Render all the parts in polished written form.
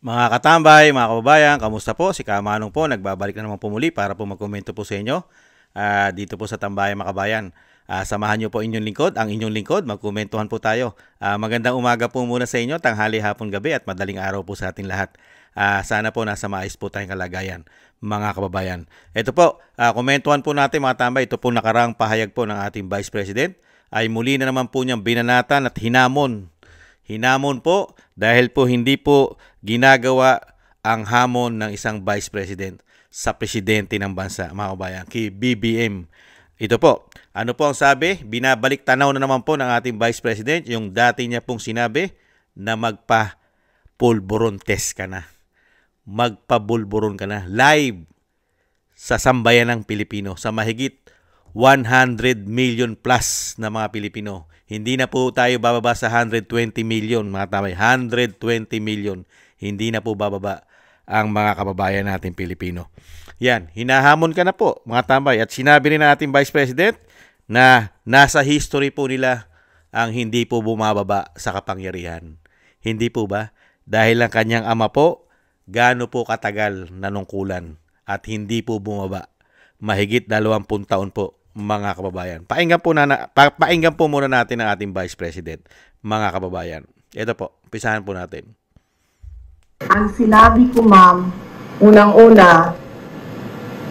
Mga katambay, mga kababayan, kamusta po? Si Kamanong po, nagbabalik na naman po muli para po magkomento po sa inyo dito po sa Tambayan mga kabayan. Samahan niyo po inyong lingkod, ang inyong lingkod, magkomentuhan po tayo. Magandang umaga po muna sa inyo, tanghali, hapon, gabi at madaling araw po sa ating lahat. Sana po nasa maayos po tayong kalagayan mga kababayan. Ito po, komentuhan po natin mga tambay, ito po nakarang pahayag po ng ating Vice President ay muli na naman po niyang binanatan at hinamon. Hinamon po dahil po hindi po ginagawa ang hamon ng isang Vice President sa presidente ng bansa, mga kabayan, kay BBM. Ito po, ano po ang sabi? Binabalik tanaw na naman po ng ating Vice President yung dati niya pong sinabi na magpa-pulburon test ka na. Magpa-bulburon ka na. Live sa sambayan ng Pilipino, sa mahigit 100 million plus na mga Pilipino. Hindi na po tayo bababa sa 120 million, mga tamay. 120 million. Hindi na po bababa ang mga kababayan natin Pilipino. Yan, hinahamon ka na po, mga tambay. At sinabi rin natin Vice President na nasa history po nila ang hindi po bumababa sa kapangyarihan. Hindi po ba? Dahil ang kanyang ama po, gaano po katagal nanungkulan at hindi po bumaba. Mahigit 20 taon po, mga kababayan. Painggan po muna natin ang ating Vice President, mga kababayan. Ito po, umpisahan po natin. Ang sinabi ko, ma'am, unang-una,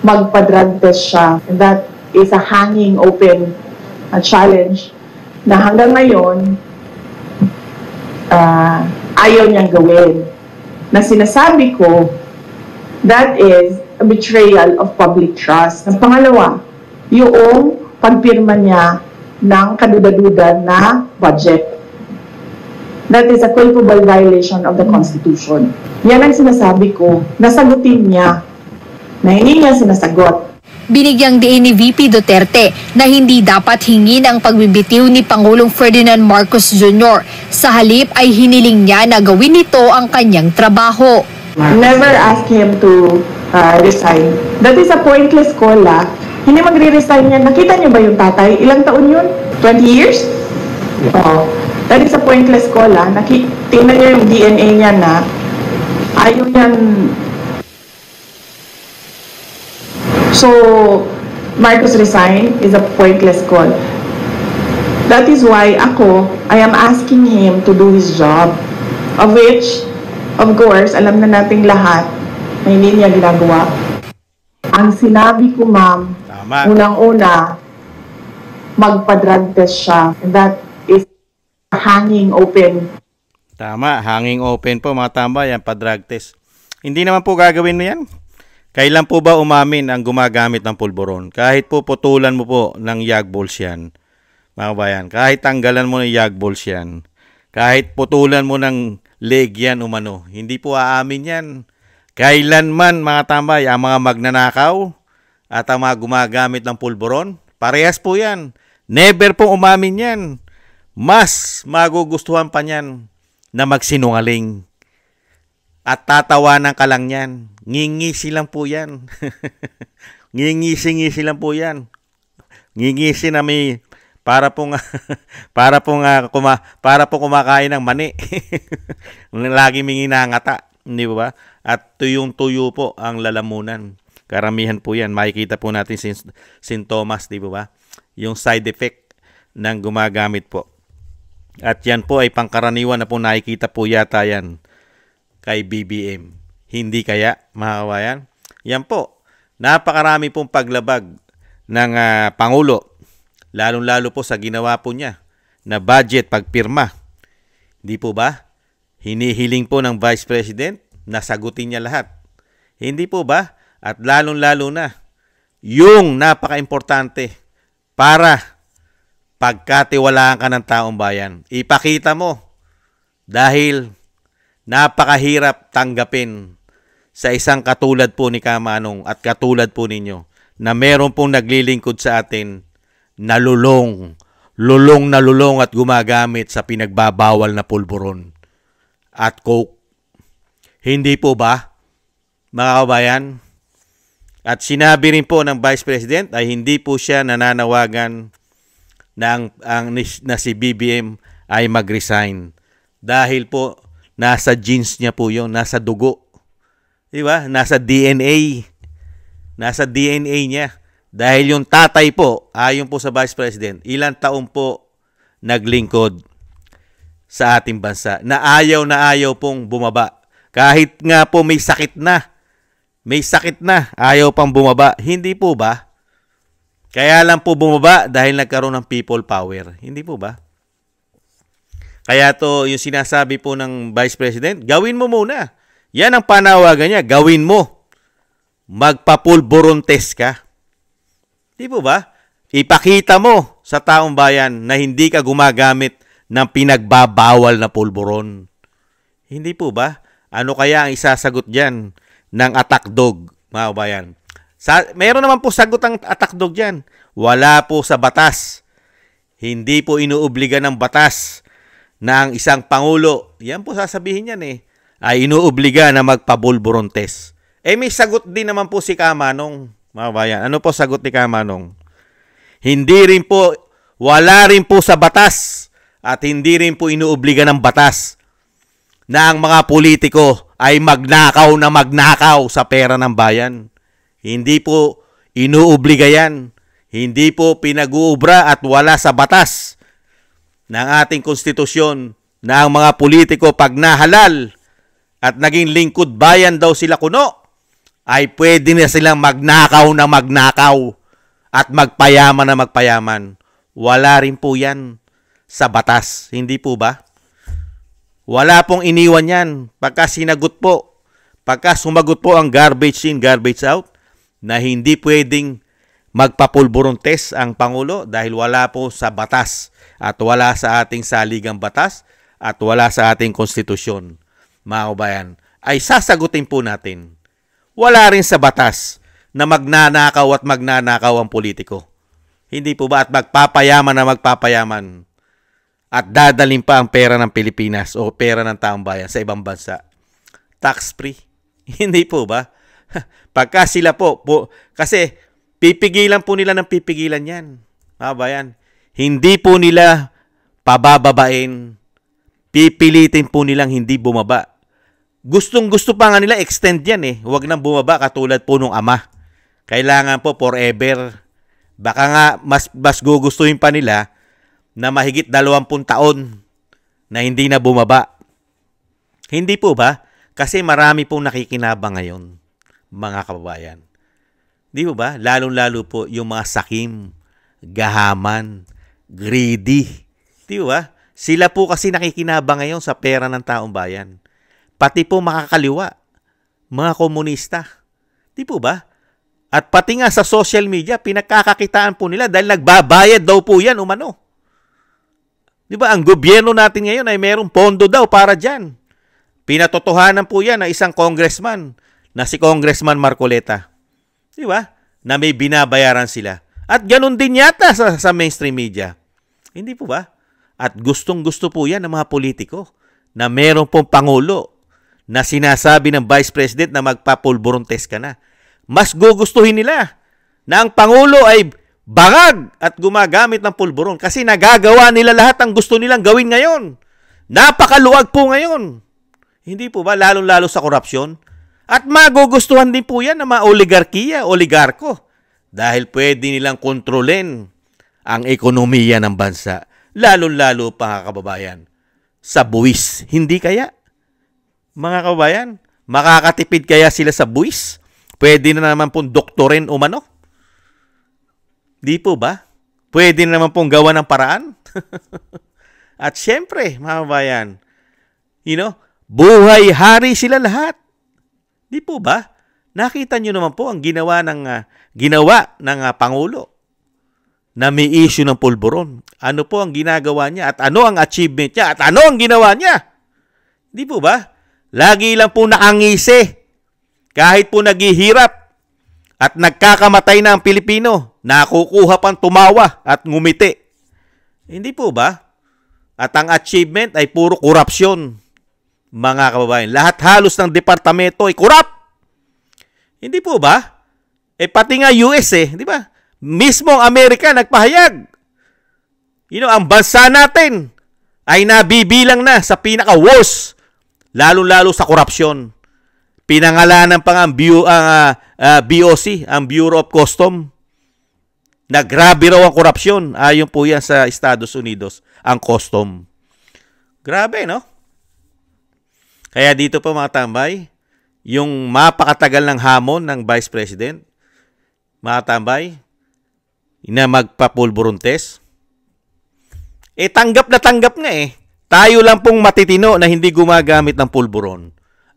magpa-drug test siya. And that is a hanging open challenge na hanggang ngayon, ayaw niyang gawin. Na sinasabi ko, that is a betrayal of public trust. Ang pangalawa, yung pagpirma niya ng kaduda-duda na budget. That is a culpable violation of the Constitution. Yan ang sinasabi ko, nasagutin niya, na hindi niya sinasagot. Binigyang diin ni VP Duterte na hindi dapat hingin ang pagbibitiw ni Pangulong Ferdinand Marcos Jr. Sa halip ay hiniling niya na gawin nito ang kanyang trabaho. Never ask him to resign. That is a pointless call, Hindi magre-resign yan. Nakita niyo ba yung tatay? Ilang taon yun? 20 years? Oh, that is a pointless call, Tingnan niyo yung DNA niya na ayaw yan. So, Marcos resign is a pointless call. That is why I am asking him to do his job. Of which, of course, alam na nating lahat na hindi niya ginagawa. Ang sinabi ko, ma'am, unang-una, magpa-drug test siya. And that is hanging open. Tama, hanging open po mga tambay, yan pa-drug test. Hindi naman po gagawin mo yan. Kailan po ba umamin ang gumagamit ng pulburon? Kahit po putulan mo po ng yag balls yan, mga kabayan. Kahit tanggalan mo ng yag balls yan. Kahit putulan mo ng leg yan umano. Hindi po aamin yan. Kailanman mga tambay, ang mga magnanakaw at ang mga gumagamit ng pulburon, parehas po yan. Never po umamin yan. Mas magugustuhan pa niyan na magsinungaling. At tatawanan ka lang yan. Ngingisi lang po yan. Ngingisi lang po yan. Ngingisi na may para pong kumakain ng mani. Lagi may nangata, hindi ba? At tuyong-tuyo po ang lalamunan. Karamihan po yan. Makikita po natin sintomas, di ba? Yung side effect ng gumagamit po. At yan po ay pangkaraniwan na po nakikita po yata yan kay BBM. Hindi kaya, mga kabayan? Yan po. Napakarami pong paglabag ng Pangulo. Lalong-lalo po sa ginawa po niya na budget pagpirma. Hindi po ba? Hinihiling po ng Vice President na sagutin niya lahat. Hindi po ba? At lalong-lalo na, yung napaka-importante para pagkatiwalaan ka ng taong bayan. Ipakita mo dahil napakahirap tanggapin sa isang katulad po ni Kamanong at katulad po ninyo na meron pong naglilingkod sa atin na lulong at gumagamit sa pinagbabawal na pulburon at coke. Hindi po ba, mga kabayan? At sinabi rin po ng Vice President ay hindi po siya nananawagan na si BBM ay mag-resign. Dahil po Nasa genes niya po yun, nasa dugo. Di ba? Nasa DNA. Nasa DNA niya. Dahil yung tatay po, ayon po sa Vice President, ilang taon po naglingkod sa ating bansa na ayaw pong bumaba. Kahit nga po may sakit na, ayaw pang bumaba. Hindi po ba? Kaya lang po bumaba dahil nagkaroon ng people power. Hindi po ba? Kaya to yung sinasabi po ng Vice President, gawin mo muna. Yan ang panawagan niya, gawin mo. Magpapulburon test ka. Di po ba? Ipakita mo sa taong bayan na hindi ka gumagamit ng pinagbabawal na pulburon. Hindi po ba? Ano kaya ang isasagot dyan ng attack dog, mga bayan? Meron naman po sagot ang attack dog dyan. Wala po sa batas. Hindi po inuobliga ng batas na ang isang pangulo, yan po sasabihin yan ay inuobliga na magpabulburon test. May sagot din naman po si Kamanong, mga bayan. Ano po sagot ni Kamanong? Wala rin po sa batas at hindi rin po inuobliga ng batas na ang mga politiko ay magnakaw sa pera ng bayan. Hindi po inuobliga yan. Hindi po pinag-uubra at wala sa batas ng ating konstitusyon na ang mga politiko pag nahalal at naging lingkod bayan daw sila kuno, ay pwede na silang magnakaw at magpayaman na magpayaman. Wala rin po yan sa batas. Hindi po ba? Wala pong iniwan yan. Pagka sumagot po ang garbage in, garbage out, na hindi pwedeng magpapulburon test ang Pangulo dahil wala po sa batas at wala sa ating saligang batas at wala sa ating konstitusyon, mga kabayan, ay sasagutin po natin. Wala rin sa batas na magnanakaw ang politiko. Hindi po ba? At magpapayaman at dadalhin pa ang pera ng Pilipinas o pera ng taong bayan sa ibang bansa. Tax-free. Hindi po ba? Pagka sila po, kasi pipigilan po nila ng pipigilan yan. Mga bayan. Hindi po nila pabababain. Pipilitin po nilang hindi bumaba. Gustong-gusto pa nga nila extend yan Huwag nang bumaba katulad po nung ama. Kailangan po forever. Baka nga mas gugustuhin pa nila na mahigit 20 taon na hindi na bumaba. Hindi po ba? Kasi marami pong nakikinabang ngayon, mga kababayan. Di po ba? Lalong-lalo po yung mga sakim, gahaman, greedy. Di ba? Sila po kasi nakikinabang ngayon sa pera ng taong bayan. Pati po makakaliwa, mga komunista. Di po ba? At pati nga sa social media, pinagkakakitaan po nila dahil nagbabayad daw po yan umano. Di ba? Ang gobyerno natin ngayon ay mayroong pondo daw para dyan. Pinatotohanan po yan ng isang congressman na si Congressman Marcoleta. Di ba? Na may binabayaran sila. At ganun din yata sa mainstream media. Hindi po ba? At gustong-gusto po yan ng mga politiko na meron pong pangulo na sinasabi ng Vice President na magpapulburon test ka na. Mas gugustuhin nila na ang pangulo ay bangag at gumagamit ng pulburon kasi nagagawa nila lahat ang gusto nilang gawin ngayon. Napakaluwag po ngayon. Hindi po ba? Lalong-lalo sa korupsyon. At magugustuhan din po yan ng mga oligarko. Dahil pwede nilang kontrolin ang ekonomiya ng bansa. Lalong-lalo pa kababayan. Sa buwis. Hindi kaya? Mga kababayan, makakatipid kaya sila sa buwis? Pwede na naman pong doktorin umano? Di po ba? Pwede na naman pong gawa ng paraan? At syempre, mga kababayan, buhay hari sila lahat. Di po ba? Nakita nyo naman po ang ginawa ng Pangulo na may issue ng pulburon. Ano po ang ginagawa niya at ano ang achievement niya at ano ang ginawa niya? Di po ba? Lagi lang po nakangisi. Kahit po naghihirap at nagkakamatay na ang Pilipino, nakukuha pang tumawa at ngumiti. Hindi po ba? At ang achievement ay puro korupsyon, mga kababayan. Lahat halos ng departamento ay korap. Hindi po ba? Pati nga US di ba? Mismo ang Amerika nagpahayag. Ang bansa natin ay nabibilang na sa pinaka-worst lalo-lalo sa korupsyon. Pinangalanan pa nga ang BOC, ang Bureau of Custom, na grabe raw ang korupsyon. Ayon po yan sa Estados Unidos, ang custom. Grabe, no? Kaya dito po mga tambay, yung mapakatagal ng hamon ng Vice President, mga tambay, na magpa-pulburon test, tanggap na tanggap nga eh. Tayo lang pong matitino na hindi gumagamit ng pulburon.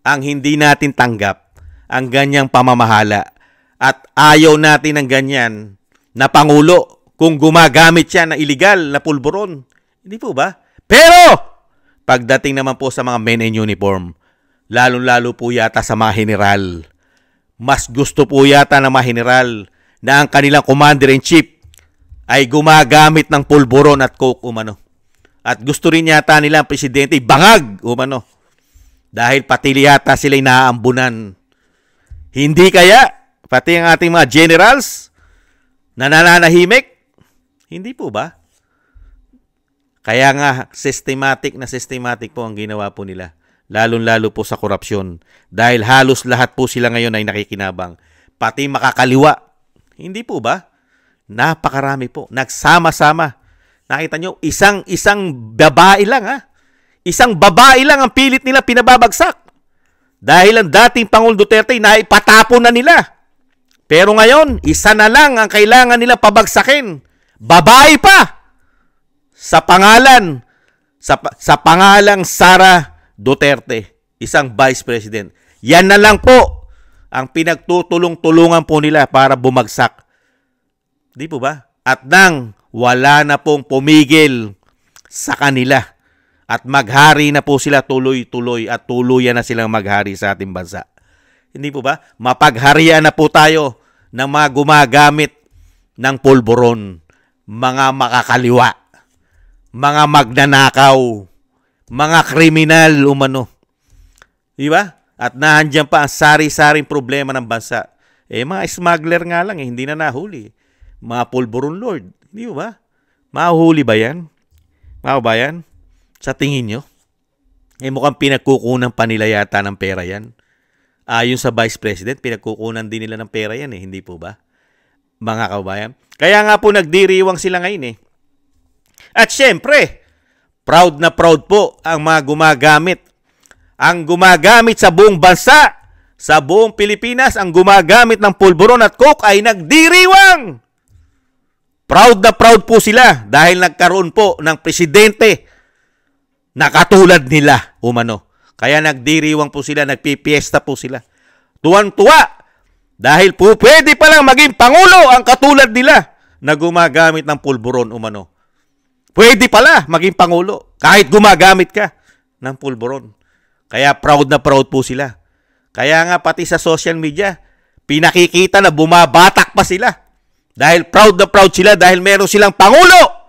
Ang hindi natin tanggap, ang ganyang pamamahala. At ayaw natin ng ganyan na Pangulo kung gumagamit siya na illegal na pulburon. Hindi po ba? Pero, pagdating naman po sa mga men in uniform, lalong-lalo po yata sa mga general, mas gusto po yata ng mga general na ang kanilang commander-in-chief ay gumagamit ng pulburon at coke umano. At gusto rin yata nila ang presidente bangag umano. Dahil pati yata sila'y naaambunan. Hindi kaya pati ang ating mga generals na nananahimik? Hindi po ba? Kaya nga systematic po ang ginawa po nila. Lalong-lalo po sa korupsyon. Dahil halos lahat po sila ngayon ay nakikinabang. Pati makakaliwa. Hindi po ba? Napakarami po. Nagsama-sama. Nakita nyo, isang babae lang ha. Isang babae lang ang pilit nila pinababagsak. Dahil ang dating Pangulong Duterte na ipatapon na nila. Pero ngayon, isa na lang ang kailangan nila pabagsakin. Babae pa! Sa pangalang Sara Duterte, isang Vice President. Yan na lang po ang pinagtutulong-tulungan po nila para bumagsak. Di po ba? At nang wala na pong pumigil sa kanila. At maghari na po sila tuloy-tuloy at tuluyan na silang maghari sa ating bansa. Hindi po ba? Mapagharian na po tayo ng mga gumagamit ng pulburon, mga makakaliwa, mga magnanakaw, mga kriminal umano. Di ba? At nandiyan pa ang sari-saring problema ng bansa. Mga smuggler nga lang hindi na nahuli. Mga pulburon lord. Di ba? Mahuhuli ba yan? Mahubayan? Sa tingin nyo? Mukhang pinagkukunan pa nila yata ng pera yan. Ayon sa Vice President, pinagkukunan din nila ng pera yan hindi po ba? Mga kabayan. Kaya nga po nagdiriwang sila ngayon At syempre, proud na proud po ang mga gumagamit. Ang gumagamit sa buong bansa, sa buong Pilipinas, ang gumagamit ng pulburon at coke ay nagdiriwang. Proud na proud po sila dahil nagkaroon po ng presidente na katulad nila umano. Kaya nagdiriwang po sila, nagpipiesta po sila. Tuwang-tuwa dahil po pwede palang maging Pangulo ang katulad nila na gumagamit ng pulburon umano. Pwede pala maging Pangulo kahit gumagamit ka ng pulburon. Kaya proud na proud po sila. Kaya nga pati sa social media, pinakikita na bumabatak pa sila. Dahil proud na proud sila dahil meron silang Pangulo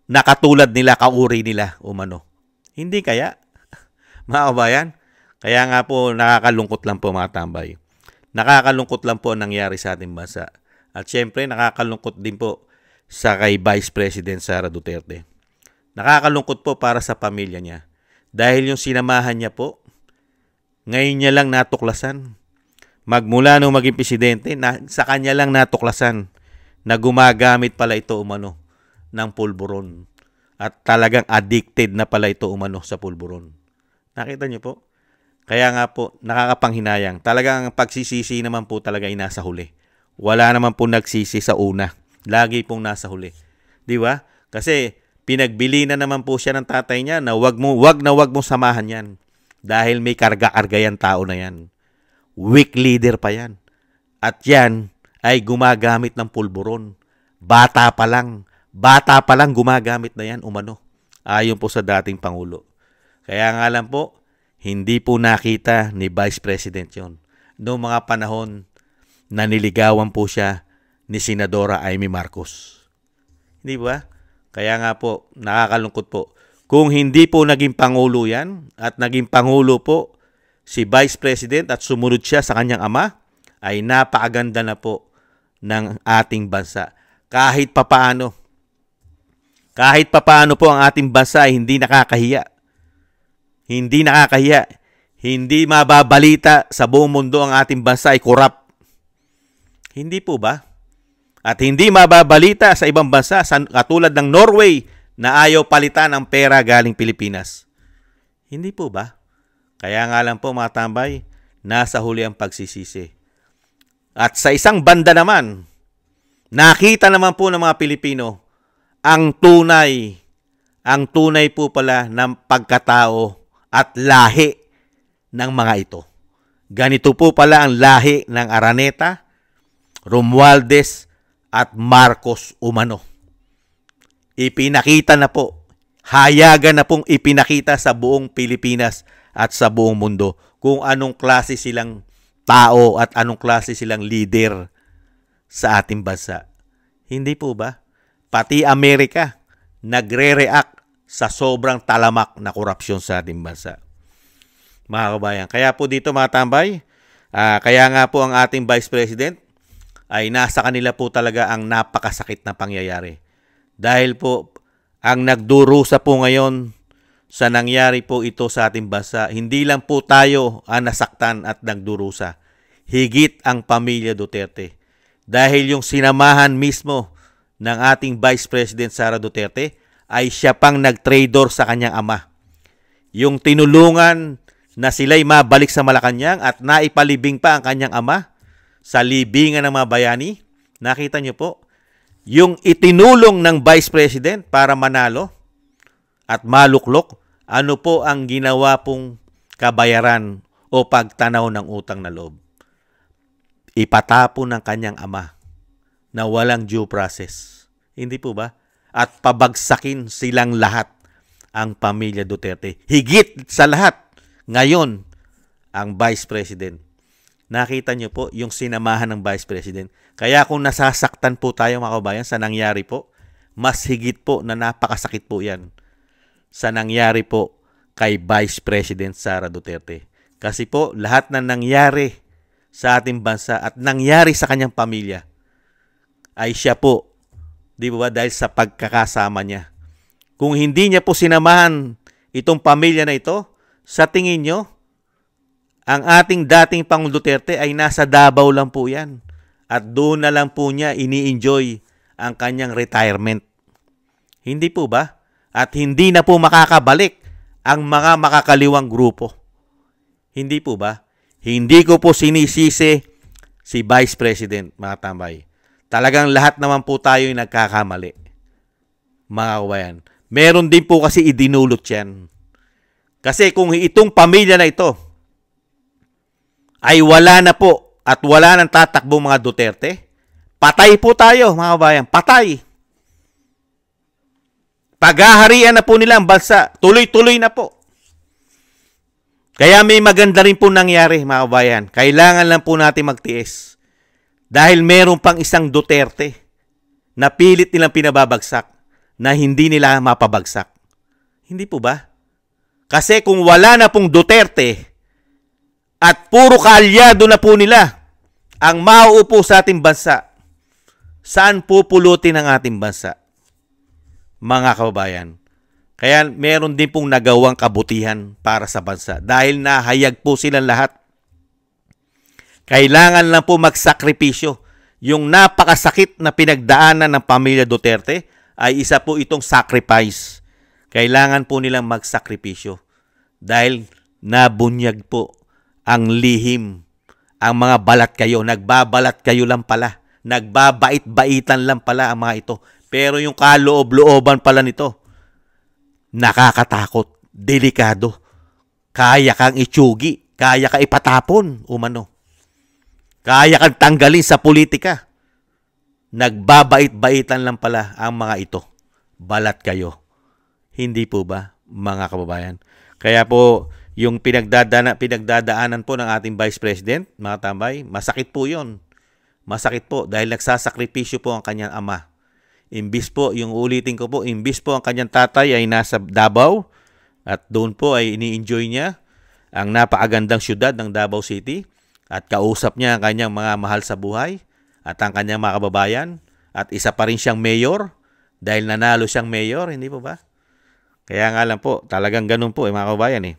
na katulad nila, kauri nila umano. Hindi kaya? Mga kabayan? Kaya nga po nakakalungkot lang po mga tambay. Nakakalungkot lang po ang nangyari sa ating bansa. At syempre nakakalungkot din po sa kay Vice President Sara Duterte. Nakakalungkot po para sa pamilya niya. Dahil yung sinamahan niya po, ngayon niya lang natuklasan. Magmula nung maging presidente, sa kanya lang natuklasan na gumagamit pala ito umano ng pulburon. At talagang addicted na pala ito umano sa pulburon. Nakita niyo po? Kaya nga po, nakakapanghinayang. Talagang pagsisisi naman po talaga ay nasa huli. Wala naman po nagsisi sa una. Lagi pong nasa huli. Di ba? Kasi pinagbili na naman po siya ng tatay niya na wag mo samahan yan. Dahil may karga-karga yan tao na yan. Weak leader pa yan. At yan ay gumagamit ng pulburon. Bata pa lang gumagamit na yan umano. Ayon po sa dating Pangulo. Kaya nga lang po, hindi po nakita ni Vice President yon. Noong mga panahon na niligawan po siya ni Senadora Amy Marcos. Hindi ba? Kaya nga po, nakakalungkot po. Kung hindi po naging Pangulo yan at naging Pangulo po si Vice President at sumunod siya sa kanyang ama, ay napakaganda na po ng ating bansa. Kahit papaano po ang ating bansa ay hindi nakakahiya. Hindi nakakahiya. Hindi mababalita sa buong mundo ang ating bansa ay korap. Hindi po ba? At hindi mababalita sa ibang bansa katulad ng Norway na ayaw palitan ang pera galing Pilipinas. Hindi po ba? Kaya nga lang po mga tambay, nasa huli ang pagsisisi. At sa isang banda naman, nakita naman po ng mga Pilipino ang tunay po pala ng pagkatao at lahi ng mga ito. Ganito po pala ang lahi ng Araneta, Romualdez at Marcos umano. Ipinakita na po, hayagan na pong ipinakita sa buong Pilipinas at sa buong mundo kung anong klase silang tao at anong klase silang leader sa ating bansa. Hindi po ba? Pati Amerika nagre-react sa sobrang talamak na korupsyon sa ating bansa. Mga kabayan, kaya po dito mga tambay, kaya nga po ang ating Vice President ay nasa kanila po talaga ang napakasakit na pangyayari. Dahil po ang nagdurusa po ngayon sa nangyari po ito sa ating bansa, hindi lang po tayo ang nasaktan at nagdurusa. Higit ang pamilya Duterte. Dahil yung sinamahan mismo ng ating Vice President Sara Duterte ay siya pang nag-traitor sa kanyang ama. Yung tinulungan na sila'y mabalik sa Malacanang at naipalibing pa ang kanyang ama sa libingan ng mga bayani. Nakita niyo po, yung itinulong ng Vice President para manalo at maluklok, ano po ang ginawa pong kabayaran o pagtanaw ng utang na loob? Ipatapon ng kanyang ama na walang due process. Hindi po ba? At pabagsakin silang lahat ang pamilya Duterte. Higit sa lahat, ngayon, ang Vice President. Nakita niyo po yung sinamahan ng Vice President. Kaya kung nasasaktan po tayo mga kabayan sa nangyari po, mas higit po na napakasakit po yan sa nangyari po kay Vice President Sara Duterte. Kasi po lahat na nangyari sa ating bansa at nangyari sa kanyang pamilya ay siya po, di ba, dahil sa pagkakasama niya. Kung hindi niya po sinamahan itong pamilya na ito, sa tingin nyo, ang ating dating Pangulong Duterte ay nasa Davao lang po yan. At doon na lang po niya ini-enjoy ang kanyang retirement. Hindi po ba? At hindi na po makakabalik ang mga makakaliwang grupo. Hindi po ba? Hindi ko po sinisisi si Vice President, mga tambay. Talagang lahat naman po tayo yung nagkakamali. Mga kabayan. Meron din po kasi idinulot yan. Kasi kung itong pamilya na ito ay wala na po at wala nang tatakbo mga Duterte, patay po tayo, mga kabayan. Patay. Paghaharian na po nila ang bansa. Tuloy-tuloy na po. Kaya may maganda rin po nangyari, mga kabayan. Kailangan lang po natin magtiis. Dahil meron pang isang Duterte na pilit nilang pinababagsak na hindi nila mapabagsak. Hindi po ba? Kasi kung wala na pong Duterte at puro kaalyado na po nila ang mauupo sa ating bansa, saan pupulutin ang ating bansa? Mga kababayan. Kaya meron din pong nagawang kabutihan para sa bansa. Dahil nahayag po silang lahat. Kailangan lang po magsakripisyo. Yung napakasakit na pinagdaanan ng pamilya Duterte ay isa po itong sacrifice. Kailangan po nilang magsakripisyo. Dahil nabunyag po ang lihim. Ang mga balat kayo. Nagbabalat kayo lang pala. Nagbabait-baitan lang pala ang mga ito. Pero yung kaloob-looban pala nito, nakakatakot, delikado. Kaya kang itsugi, kaya ka ipatapon, umano. Kaya kang tanggalin sa politika. Nagbabait-baitan lang pala ang mga ito. Balat kayo. Hindi po ba, mga kababayan? Kaya po, yung pinagdadaanan po ng ating Vice President, mga tambay, masakit po yun. Masakit po dahil nagsasakripisyo po ang kanyang ama. Imbis po, yung ulitin ko po, imbis po ang kanyang tatay ay nasa Davao at doon po ay ini-enjoy niya ang napakagandang syudad ng Davao City at kausap niya ang kanyang mga mahal sa buhay at ang kanyang mga kababayan at isa pa rin siyang mayor dahil nanalo siyang mayor, hindi po ba? Kaya nga lang po, talagang ganun po mga kababayan eh.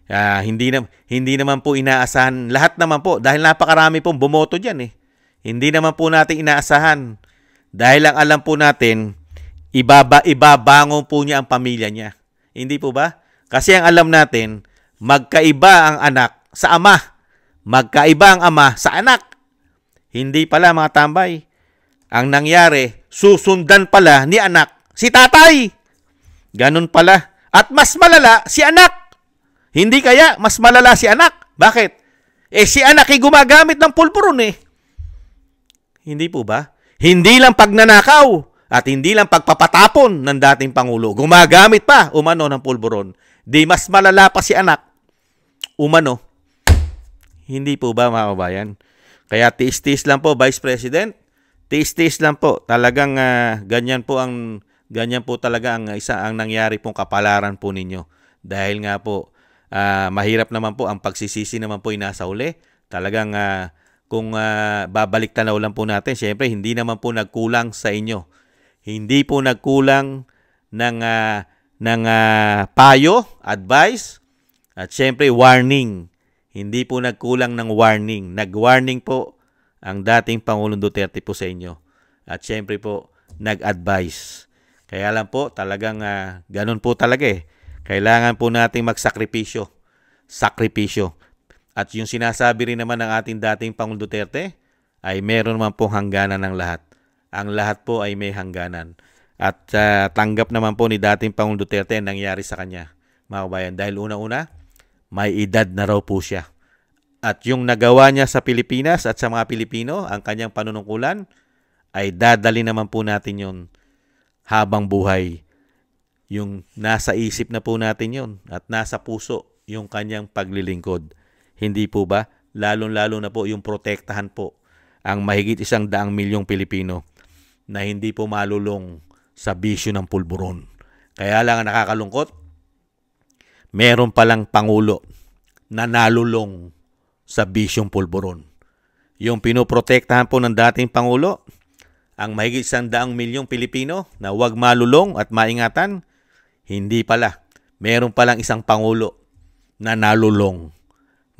Hindi naman po inaasahan lahat naman po dahil napakarami pong bumoto diyan eh. Hindi naman po natin inaasahan dahil ang alam po natin ibabangon po niya ang pamilya niya. Hindi po ba? Kasi ang alam natin magkaiba ang anak sa ama. Magkaiba ang ama sa anak. Hindi pala mga tambay. Ang nangyari, susundan pala ni anak si tatay. Ganun pala. At mas malala si anak. Hindi kaya mas malala si anak. Bakit? Si anak ay gumagamit ng pulburon eh. Hindi po ba? Hindi lang pagnanakaw at hindi lang pagpapatapon ng dating Pangulo. Gumagamit pa umano ng pulburon. Di mas malala pa si anak. Umano. Hindi po ba mga kabayan? Kaya tiis-tiis lang po, Vice President. Tiis-tiis lang po. Talagang ganyan po talaga ang nangyari pong kapalaran po ninyo. Dahil nga po mahirap naman po ang pagsisisi naman po nasa uli. Talagang kung babalik tanaw lang po natin, syempre hindi naman po nagkulang sa inyo. Hindi po nagkulang ng payo, advice, at syempre warning. Hindi po nagkulang ng warning. Nag-warning po ang dating Pangulong Duterte po sa inyo. At syempre po, nag-advise. Kaya lang po, talagang ganun po talaga eh. Kailangan po nating magsakripisyo. Sakripisyo. At yung sinasabi rin naman ng ating dating Pangulong Duterte, ay meron naman pong hangganan ng lahat. Ang lahat po ay may hangganan. At tanggap naman po ni dating Pangulong Duterte ang nangyari sa kanya, mga kabayan. Dahil una-una, may edad na raw po siya. At yung nagawa niya sa Pilipinas at sa mga Pilipino, ang kanyang panunungkulan, ay dadali naman po natin yon habang buhay. Yung nasa isip na po natin yon at nasa puso yung kanyang paglilingkod. Hindi po ba? Lalong-lalo na po yung protektahan po ang mahigit 100 milyong Pilipino na hindi po malulong sa bisyo ng pulburon. Kaya lang ang nakakalungkot, meron palang Pangulo na nalulong sa bisyong pulburon. Yung pinoprotektahan po ng dating Pangulo, ang mahigit 100 milyong Pilipino na huwag malulong at maingatan, hindi pala. Meron palang isang Pangulo na nalulong,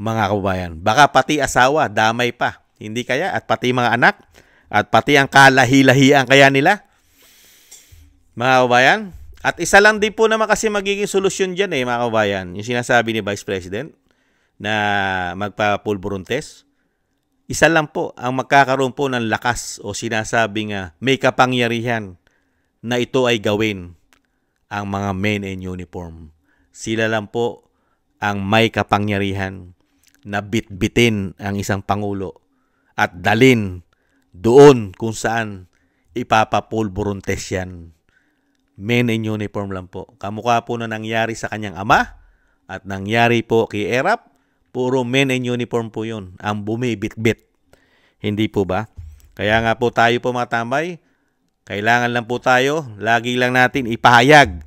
mga kabayan. Baka pati asawa, damay pa. Hindi kaya? At pati mga anak, at pati ang kalahi-lahian kaya nila, mga kabayan. At isa lang din po naman kasi magiging solusyon dyan mga kabayan. Yung sinasabi ni Vice President na magpa-pulburon test. Isa lang po ang magkakaroon po ng lakas o sinasabing may kapangyarihan na ito ay gawin ang mga men in uniform. Sila lang po ang may kapangyarihan na bitbitin ang isang Pangulo at dalin doon kung saan ipapapulburon test yan. Men in uniform lang po. Kamukha po na nangyari sa kanyang ama at nangyari po kay Erap. Puro men in uniform po yun. Ang bumibit-bit. Hindi po ba? Kaya nga po tayo po mga tambay, kailangan lang po tayo, lagi lang natin ipahayag.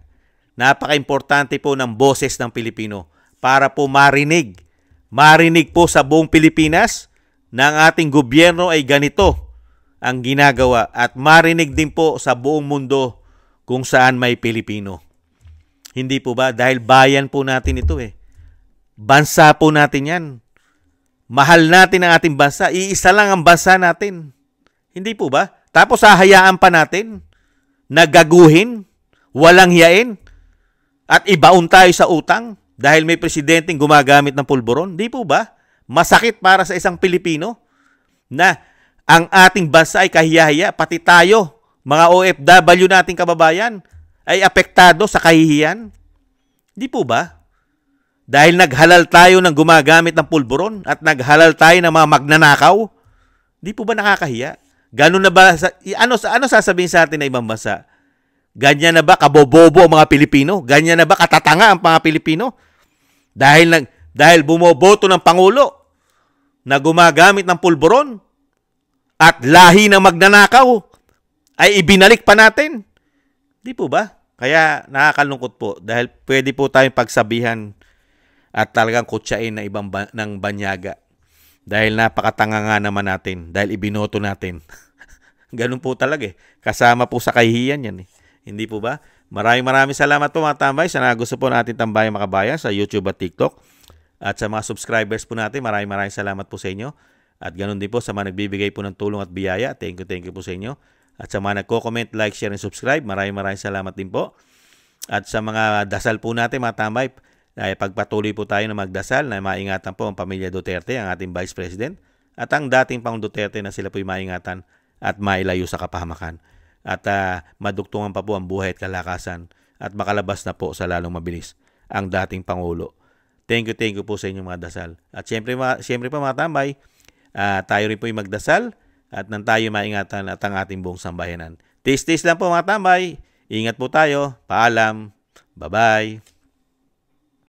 Napaka-importante po ng boses ng Pilipino para po marinig. Marinig po sa buong Pilipinas na ang ating gobyerno ay ganito ang ginagawa. At marinig din po sa buong mundo kung saan may Pilipino. Hindi po ba? Dahil bayan po natin ito eh. Bansa po natin yan. Mahal natin ang ating bansa. Iisa lang ang bansa natin. Hindi po ba? Tapos hahayaan pa natin na gaguhin, walang hiyain, at ibaon tayo sa utang dahil may presidenteng gumagamit ng pulburon. Hindi po ba? Masakit para sa isang Pilipino na ang ating bansa ay kahiyahiya, pati tayo, mga OFW nating kababayan, ay apektado sa kahihiyan. Hindi po ba? Dahil naghalal tayo ng gumagamit ng pulburon at naghalal tayo ng mga magnanakaw, di po ba nakakahiya? Ganun na ba? Ano sasabihin sa atin na ibang bansa? Ganyan na ba kabobobo ang mga Pilipino? Ganyan na ba katatanga ang mga Pilipino? Dahil bumoboto ng Pangulo na gumagamit ng pulburon at lahi ng magnanakaw ay ibinalik pa natin? Di po ba? Kaya nakakalungkot po dahil pwede po tayong pagsabihan at talagang kutsain na ibang ng banyaga. Dahil napakatanga nga naman natin. Dahil ibinoto natin. Ganun po talaga eh. Kasama po sa kahihiyan yan eh. Hindi po ba? Maraming salamat po mga tambay. Sana gusto po natin tambayan mga kabayan sa YouTube at TikTok. At sa mga subscribers po natin, maraming salamat po sa inyo. At ganoon din po sa mga nagbibigay po ng tulong at biyaya. Thank you po sa inyo. At sa mga nagko-comment, like, share, and subscribe, maraming salamat din po. At sa mga dasal po natin, mga tambay, ay pagpatuloy po tayo na magdasal na maingatan po ang pamilya Duterte, ang ating Vice President, at ang dating Pangulong Duterte na sila po maingatan at mailayo sa kapahamakan. At madugtungan pa po ang buhay at kalakasan at makalabas na po sa lalong mabilis ang dating Pangulo. Thank you po sa inyong mga dasal. At siyempre po mga tambay, tayo rin po yung magdasal at nang tayo maingatan at ang ating buong sambayanan. Taste lang po mga tambay. Ingat po tayo. Paalam. Bye-bye.